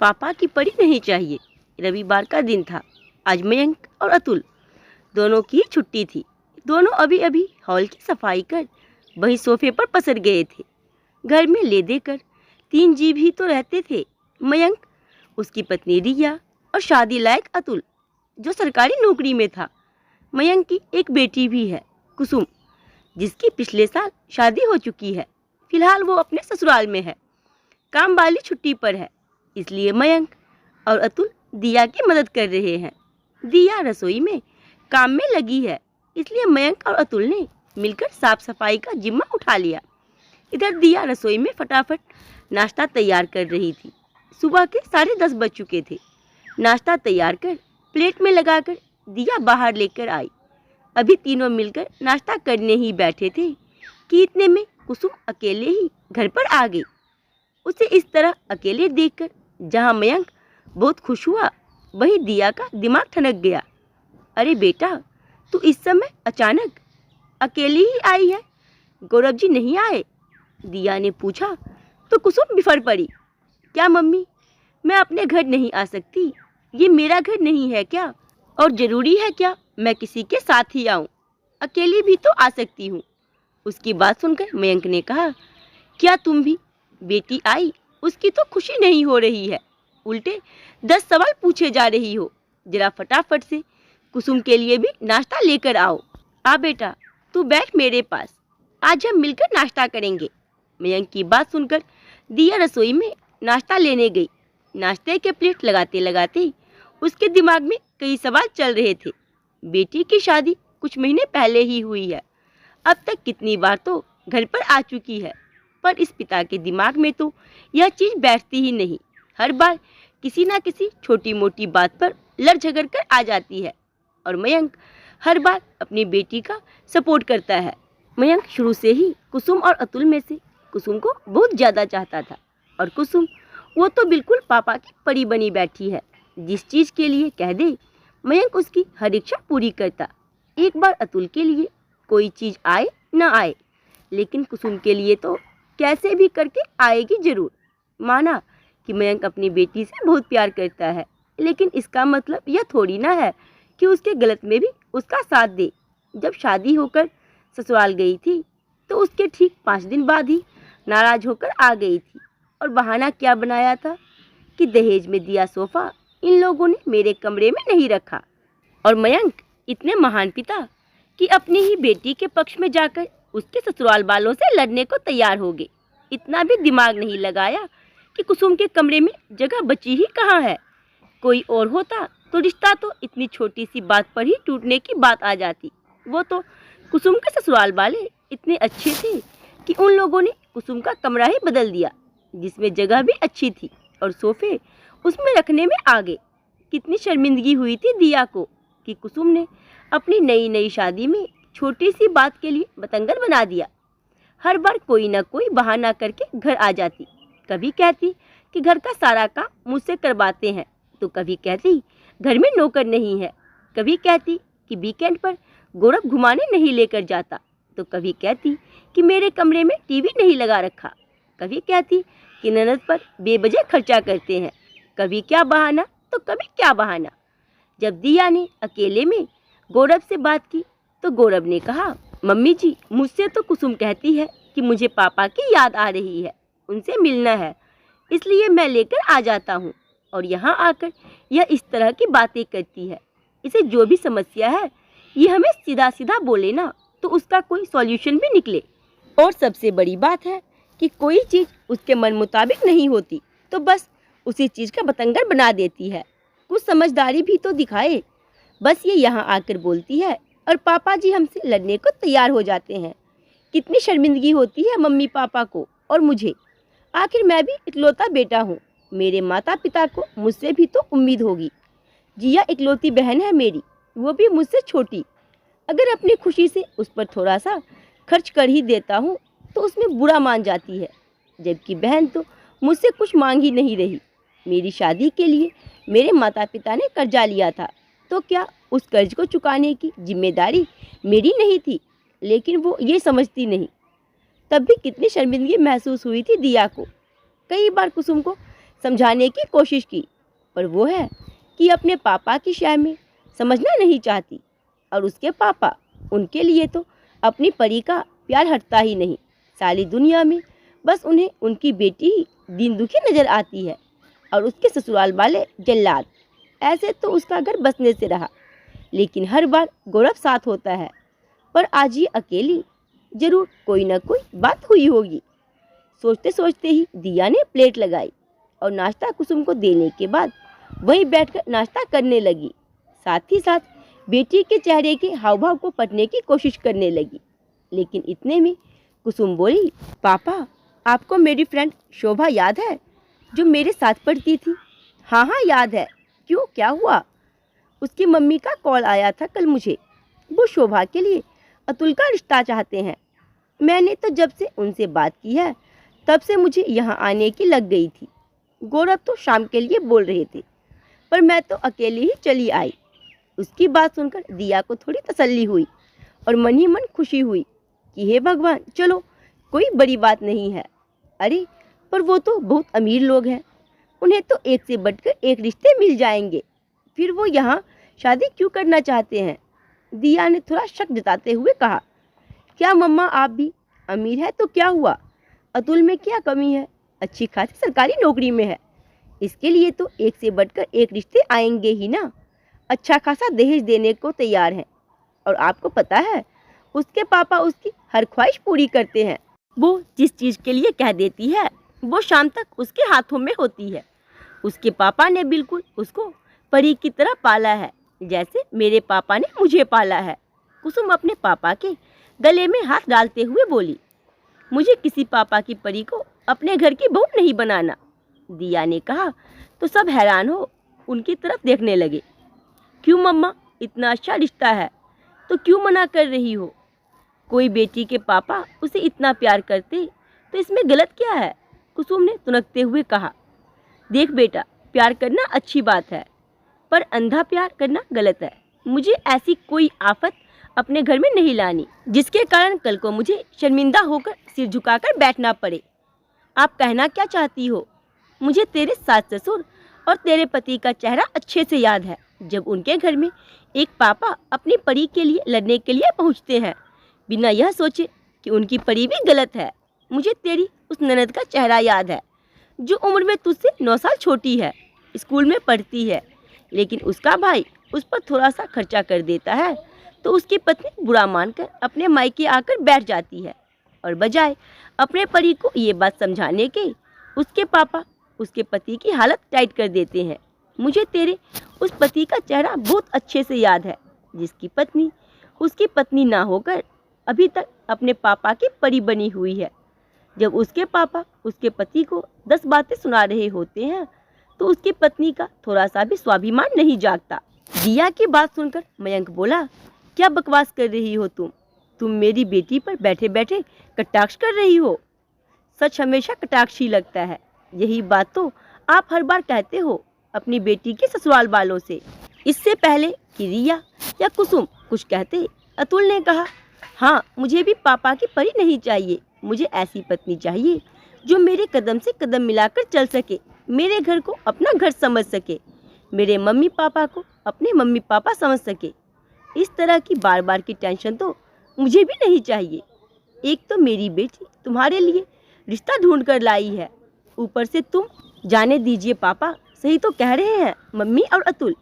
पापा की परी नहीं चाहिए। रविवार का दिन था। आज मयंक और अतुल दोनों की छुट्टी थी। दोनों अभी अभी हॉल की सफाई कर वहीं सोफे पर पसर गए थे। घर में ले देकर 3 जीव ही तो रहते थे, मयंक, उसकी पत्नी रिया और शादी लायक अतुल जो सरकारी नौकरी में था। मयंक की एक बेटी भी है, कुसुम, जिसकी पिछले साल शादी हो चुकी है। फिलहाल वो अपने ससुराल में है, काम वाली छुट्टी पर है। इसलिए मयंक और अतुल दिया की मदद कर रहे हैं। दिया रसोई में काम में लगी है, इसलिए मयंक और अतुल ने मिलकर साफ सफाई का जिम्मा उठा लिया। इधर दिया रसोई में फटाफट नाश्ता तैयार कर रही थी। सुबह के 10:30 बज चुके थे। नाश्ता तैयार कर प्लेट में लगाकर दिया बाहर लेकर आई। अभी तीनों मिलकर नाश्ता करने ही बैठे थे कि इतने में कुसुम अकेले ही घर पर आ गई। उसे इस तरह अकेले देखकर जहां मयंक बहुत खुश हुआ, वहीं दिया का दिमाग ठनक गया। अरे बेटा, तू इस समय अचानक अकेली ही आई है? गौरव जी नहीं आए? दिया ने पूछा तो कुसुम बिफर पड़ी। क्या मम्मी, मैं अपने घर नहीं आ सकती? ये मेरा घर नहीं है क्या? और ज़रूरी है क्या मैं किसी के साथ ही आऊँ? अकेली भी तो आ सकती हूँ। उसकी बात सुनकर मयंक ने कहा, क्या तुम भी? बेटी आई, उसकी तो खुशी नहीं हो रही है, उल्टे 10 सवाल पूछे जा रही हो। जरा फटाफट से कुसुम के लिए भी नाश्ता लेकर आओ। आ बेटा, तू बैठ मेरे पास, आज हम मिलकर नाश्ता करेंगे। मयंक की बात सुनकर दिया रसोई में नाश्ता लेने गई। नाश्ते के प्लेट लगाते लगाते उसके दिमाग में कई सवाल चल रहे थे। बेटी की शादी कुछ महीने पहले ही हुई है। अब तक कितनी बार तो घर पर आ चुकी है, पर इस पिता के दिमाग में तो यह चीज़ बैठती ही नहीं। हर बार किसी ना किसी छोटी मोटी बात पर लड़ झगड़ कर आ जाती है और मयंक हर बार अपनी बेटी का सपोर्ट करता है। मयंक शुरू से ही कुसुम और अतुल में से कुसुम को बहुत ज़्यादा चाहता था और कुसुम, वो तो बिल्कुल पापा की परी बनी बैठी है। जिस चीज़ के लिए कह दे, मयंक उसकी हर इच्छा पूरी करता। एक बार अतुल के लिए कोई चीज़ आए न आए, लेकिन कुसुम के लिए तो कैसे भी करके आएगी जरूर। माना कि मयंक अपनी बेटी से बहुत प्यार करता है, लेकिन इसका मतलब यह थोड़ी ना है कि उसके गलत में भी उसका साथ दे। जब शादी होकर ससुराल गई थी तो उसके ठीक 5 दिन बाद ही नाराज होकर आ गई थी और बहाना क्या बनाया था कि दहेज में दिया सोफ़ा इन लोगों ने मेरे कमरे में नहीं रखा। और मयंक इतने महान पिता कि अपनी ही बेटी के पक्ष में जाकर उसके ससुराल वालों से लड़ने को तैयार हो गए। इतना भी दिमाग नहीं लगाया कि कुसुम के कमरे में जगह बची ही कहाँ है। कोई और होता तो रिश्ता तो इतनी छोटी सी बात पर ही टूटने की बात आ जाती। वो तो कुसुम के ससुराल वाले इतने अच्छे थे कि उन लोगों ने कुसुम का कमरा ही बदल दिया, जिसमें जगह भी अच्छी थी और सोफे उसमें रखने में आ गए। कितनी शर्मिंदगी हुई थी दिया को कि कुसुम ने अपनी नई नई शादी में छोटी सी बात के लिए बतंगड़ बना दिया। हर बार कोई ना कोई बहाना करके घर आ जाती। कभी कहती कि घर का सारा काम मुझसे करवाते हैं, तो कभी कहती घर में नौकर नहीं है। कभी कहती कि वीकेंड पर गौरव घुमाने नहीं लेकर जाता, तो कभी कहती कि मेरे कमरे में टीवी नहीं लगा रखा। कभी कहती कि ननद पर बेवजह खर्चा करते हैं। कभी क्या बहाना तो कभी क्या बहाना। जब दिया ने अकेले में गौरव से बात की तो गौरव ने कहा, मम्मी जी, मुझसे तो कुसुम कहती है कि मुझे पापा की याद आ रही है, उनसे मिलना है, इसलिए मैं लेकर आ जाता हूँ। और यहाँ आकर यह इस तरह की बातें करती है। इसे जो भी समस्या है ये हमें सीधा सीधा बोले ना, तो उसका कोई सॉल्यूशन भी निकले। और सबसे बड़ी बात है कि कोई चीज़ उसके मन मुताबिक नहीं होती तो बस उसी चीज़ का बतंगड़ बना देती है। कुछ समझदारी भी तो दिखाए। बस ये यहाँ आकर बोलती है और पापा जी हमसे लड़ने को तैयार हो जाते हैं। कितनी शर्मिंदगी होती है मम्मी पापा को और मुझे। आखिर मैं भी इकलौता बेटा हूँ, मेरे माता पिता को मुझसे भी तो उम्मीद होगी। जिया इकलौती बहन है मेरी, वो भी मुझसे छोटी। अगर अपनी खुशी से उस पर थोड़ा सा खर्च कर ही देता हूँ तो उसमें बुरा मान जाती है, जबकि बहन तो मुझसे कुछ मांग ही नहीं रही। मेरी शादी के लिए मेरे माता पिता ने कर्जा लिया था, तो क्या उस कर्ज को चुकाने की जिम्मेदारी मेरी नहीं थी? लेकिन वो ये समझती नहीं। तब भी कितनी शर्मिंदगी महसूस हुई थी दिया को। कई बार कुसुम को समझाने की कोशिश की, पर वो है कि अपने पापा की शाय में समझना नहीं चाहती। और उसके पापा, उनके लिए तो अपनी परी का प्यार हटता ही नहीं। सारी दुनिया में बस उन्हें उनकी बेटी ही दीन दुखी नज़र आती है और उसके ससुराल वाले जल्लाद। ऐसे तो उसका घर बसने से रहा, लेकिन हर बार गौरव साथ होता है। पर आज ये अकेली, जरूर कोई ना कोई बात हुई होगी। सोचते सोचते ही दिया ने प्लेट लगाई और नाश्ता कुसुम को देने के बाद वहीं बैठकर नाश्ता करने लगी। साथ ही साथ बेटी के चेहरे के हाव भाव को पढ़ने की कोशिश करने लगी। लेकिन इतने में कुसुम बोली, पापा, आपको मेरी फ्रेंड शोभा याद है जो मेरे साथ पढ़ती थी? हाँ हाँ याद है। क्यों, क्या हुआ? उसकी मम्मी का कॉल आया था कल मुझे। वो शोभा के लिए अतुल का रिश्ता चाहते हैं। मैंने तो जब से उनसे बात की है तब से मुझे यहाँ आने की लग गई थी। गौरव तो शाम के लिए बोल रहे थे, पर मैं तो अकेली ही चली आई। उसकी बात सुनकर दिया को थोड़ी तसल्ली हुई और मन ही मन खुशी हुई कि हे भगवान, चलो कोई बड़ी बात नहीं है। अरे पर वो तो बहुत अमीर लोग हैं, उन्हें तो एक से बढ़कर एक रिश्ते मिल जाएंगे। फिर वो यहाँ शादी क्यों करना चाहते हैं? दिया ने थोड़ा शक जताते हुए कहा। क्या मम्मा, आप भी अमीर है तो क्या हुआ? अतुल में क्या कमी है? अच्छी खासी सरकारी नौकरी में है। इसके लिए तो एक से बढ़कर एक रिश्ते आएंगे ही ना। अच्छा खासा दहेज देने को तैयार हैं। और आपको पता है, उसके पापा उसकी हर ख्वाहिश पूरी करते हैं। वो जिस चीज़ के लिए कह देती है वो शाम तक उसके हाथों में होती है। उसके पापा ने बिल्कुल उसको परी की तरह पाला है, जैसे मेरे पापा ने मुझे पाला है। कुसुम अपने पापा के गले में हाथ डालते हुए बोली, मुझे किसी पापा की परी को अपने घर की बहू नहीं बनाना। दिया ने कहा तो सब हैरान हो उनकी तरफ देखने लगे। क्यों मम्मा, इतना अच्छा रिश्ता है तो क्यों मना कर रही हो? कोई बेटी के पापा उसे इतना प्यार करते तो इसमें गलत क्या है? कुसुम ने तुनकते हुए कहा। देख बेटा, प्यार करना अच्छी बात है, पर अंधा प्यार करना गलत है। मुझे ऐसी कोई आफत अपने घर में नहीं लानी जिसके कारण कल को मुझे शर्मिंदा होकर सिर झुकाकर बैठना पड़े। आप कहना क्या चाहती हो? मुझे तेरे सास ससुर और तेरे पति का चेहरा अच्छे से याद है, जब उनके घर में एक पापा अपनी परी के लिए लड़ने के लिए पहुंचते हैं बिना यह सोचे कि उनकी परी भी गलत है। मुझे तेरी उस ननद का चेहरा याद है जो उम्र में तुझसे 9 साल छोटी है, स्कूल में पढ़ती है, लेकिन उसका भाई उस पर थोड़ा सा खर्चा कर देता है तो उसकी पत्नी बुरा मानकर अपने मायके आकर बैठ जाती है। और बजाय अपने परी को ये बात समझाने के उसके पापा उसके पति की हालत टाइट कर देते हैं। मुझे तेरे उस पति का चेहरा बहुत अच्छे से याद है जिसकी पत्नी उसकी पत्नी ना होकर अभी तक अपने पापा की परी बनी हुई है। जब उसके पापा उसके पति को 10 बातें सुना रहे होते हैं तो उसकी पत्नी का थोड़ा सा भी स्वाभिमान नहीं जागता। दिया की बात सुनकर मयंक बोला, क्या बकवास कर रही हो तुम मेरी बेटी पर बैठे बैठे कटाक्ष कर रही हो। सच हमेशा कटाक्ष ही लगता है। यही बात तो आप हर बार कहते हो अपनी बेटी के ससुराल वालों से। इससे पहले कि रिया या कुसुम कुछ कहते, अतुल ने कहा, हाँ, मुझे भी पापा की परी नहीं चाहिए। मुझे ऐसी पत्नी चाहिए जो मेरे कदम से कदम मिलाकर चल सके, मेरे घर को अपना घर समझ सके, मेरे मम्मी पापा को अपने मम्मी पापा समझ सके। इस तरह की बार बार की टेंशन तो मुझे भी नहीं चाहिए। एक तो मेरी बेटी तुम्हारे लिए रिश्ता ढूंढ कर लाई है, ऊपर से तुम। जाने दीजिए पापा, सही तो कह रहे हैं मम्मी और अतुल।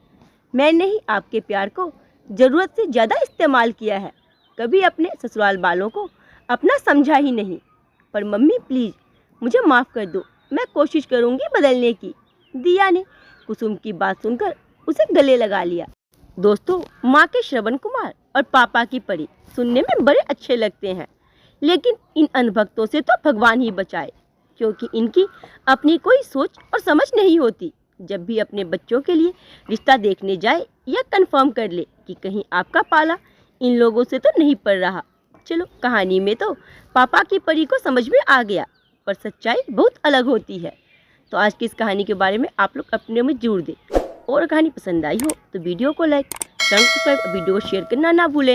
मैंने ही आपके प्यार को ज़रूरत से ज़्यादा इस्तेमाल किया है, कभी अपने ससुराल वालों को अपना समझा ही नहीं। पर मम्मी प्लीज़ मुझे माफ़ कर दो, मैं कोशिश करूँगी बदलने की। दिया ने कुसुम की बात सुनकर उसे गले लगा लिया। दोस्तों, माँ के श्रवण कुमार और पापा की परी सुनने में बड़े अच्छे लगते हैं, लेकिन इन अनभक्तों से तो भगवान ही बचाए, क्योंकि इनकी अपनी कोई सोच और समझ नहीं होती। जब भी अपने बच्चों के लिए रिश्ता देखने जाए या कंफर्म कर ले कि कहीं आपका पाला इन लोगों से तो नहीं पड़ रहा। चलो, कहानी में तो पापा की परी को समझ में आ गया, पर सच्चाई बहुत अलग होती है। तो आज की इस कहानी के बारे में आप लोग अपने में जोड़ दें। और कहानी पसंद आई हो तो वीडियो को लाइक, सब्सक्राइब, वीडियो को शेयर करना ना भूलें।